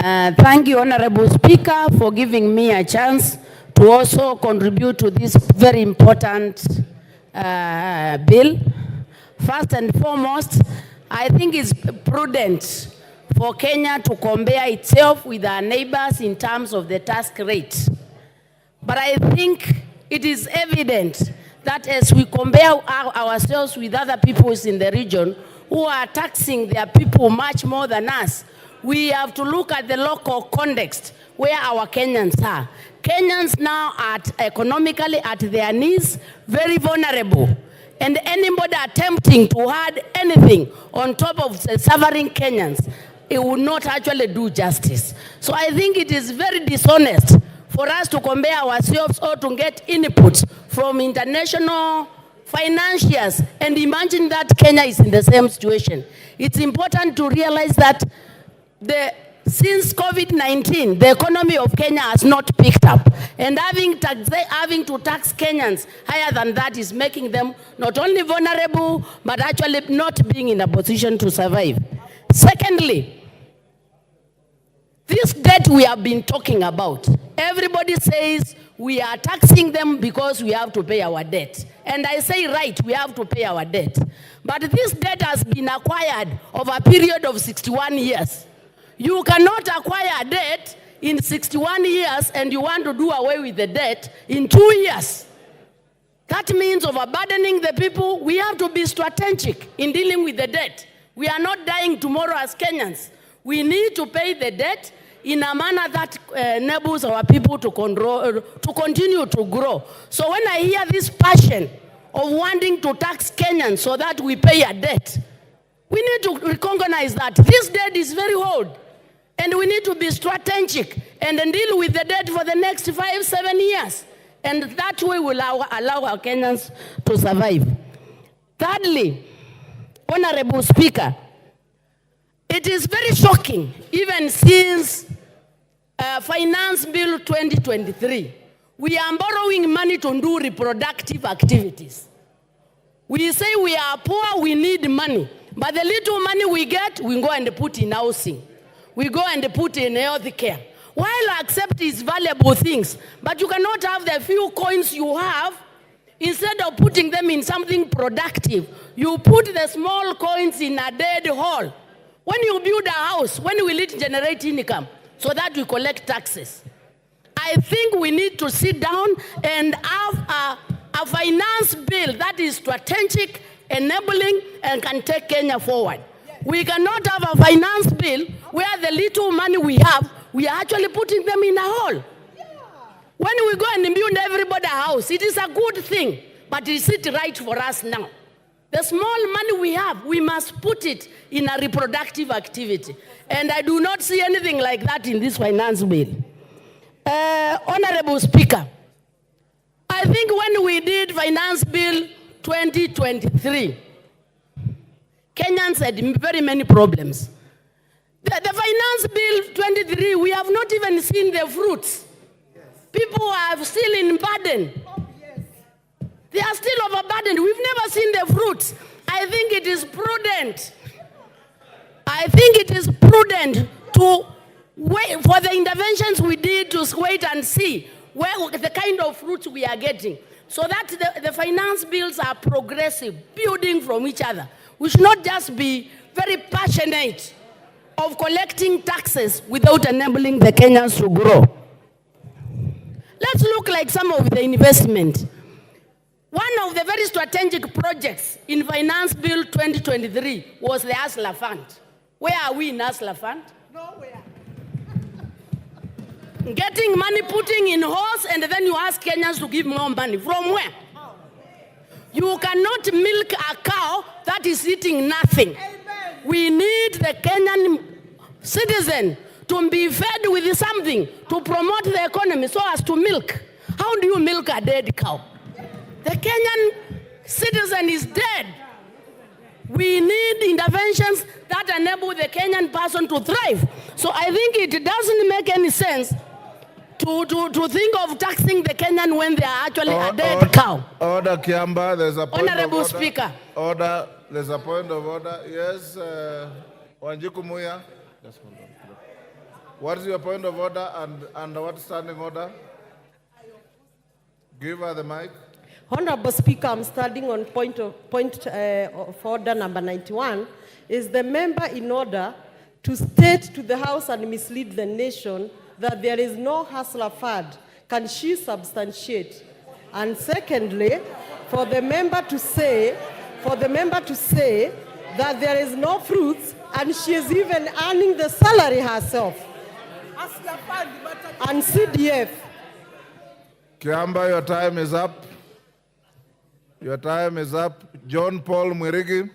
Thank you, Honorable Speaker, for giving me a chance to also contribute to this very important bill. First and foremost, I think it's prudent for Kenya to compare itself with our neighbors in terms of the tax rate. But I think it is evident that as we compare ourselves with other peoples in the region who are taxing their people much more than us, we have to look at the local context where our Kenyans are. Kenyans now are economically at their knees, very vulnerable. And anybody attempting to add anything on top of the suffering Kenyans, it will not actually do justice. So I think it is very dishonest for us to compare ourselves or to get inputs from international financiers and imagine that Kenya is in the same situation. It's important to realize that since COVID-19, the economy of Kenya has not picked up. And having to tax Kenyans higher than that is making them not only vulnerable, but actually not being in a position to survive. Secondly, this debt we have been talking about, everybody says we are taxing them because we have to pay our debt. And I say, right, we have to pay our debt. But this debt has been acquired over a period of 61 years. You cannot acquire debt in 61 years and you want to do away with the debt in 2 years. That means overburdening the people. We have to be strategic in dealing with the debt. We are not dying tomorrow as Kenyans. We need to pay the debt in a manner that enables our people to continue to grow. So when I hear this passion of wanting to tax Kenyans so that we pay a debt, we need to recognize that this debt is very old. And we need to be strategic and then deal with the debt for the next 5-7 years. And that way will allow our Kenyans to survive. Thirdly, Honorable Speaker, it is very shocking, even since Finance Bill 2023, we are borrowing money to do reproductive activities. We say we are poor, we need money. But the little money we get, we go and put in housing. We go and put in health care. While I accept these valuable things, but you cannot have the few coins you have, instead of putting them in something productive, you put the small coins in a dead hole. When you build a house, when will it generate income so that we collect taxes? I think we need to sit down and have a finance bill that is strategic, enabling, and can take Kenya forward. We cannot have a finance bill where the little money we have, we are actually putting them in a hole. When we go and build everybody a house, it is a good thing, but is it right for us now? The small money we have, we must put it in a reproductive activity. And I do not see anything like that in this finance bill. Honorable Speaker, I think when we did Finance Bill 2023, Kenyans had very many problems. The Finance Bill 23, we have not even seen the fruits. Yes. People are still in burden. Oh, yes. They are still overburdened. We've never seen the fruits. I think it is prudent. I think it is prudent to wait for the interventions we did, to wait and see where the kind of fruits we are getting, so that the finance bills are progressive, building from each other. We should not just be very passionate of collecting taxes without enabling the Kenyans to grow. Let's look like some of the investment. One of the very strategic projects in Finance Bill 2023 was the Hustler Fund. Where are we in Hustler Fund? Nowhere. Getting money, putting in horse, and then you ask Kenyans to give more money. From where? You cannot milk a cow that is eating nothing. Amen. We need the Kenyan citizen to be fed with something to promote the economy so as to milk. How do you milk a dead cow? The Kenyan citizen is dead. We need interventions that enable the Kenyan person to thrive. So I think it doesn't make any sense to think of taxing the Kenyan when they are actually a dead cow. Order, Kiamba, there's a point Honorable of order. Speaker. Order, there's a point of order. Yes, Wanjiku Muya. What is your point of order and what standing order? Give her the mic. Honorable Speaker, I'm standing on point of order number 91. Is the member in order to state to the House and mislead the nation that there is no hustler fund? Can she substantiate? And secondly, for the member to say that there is no fruits and she is even earning the salary herself. And CDF. Kiamba, your time is up. Your time is up. John Paul Mwirigi.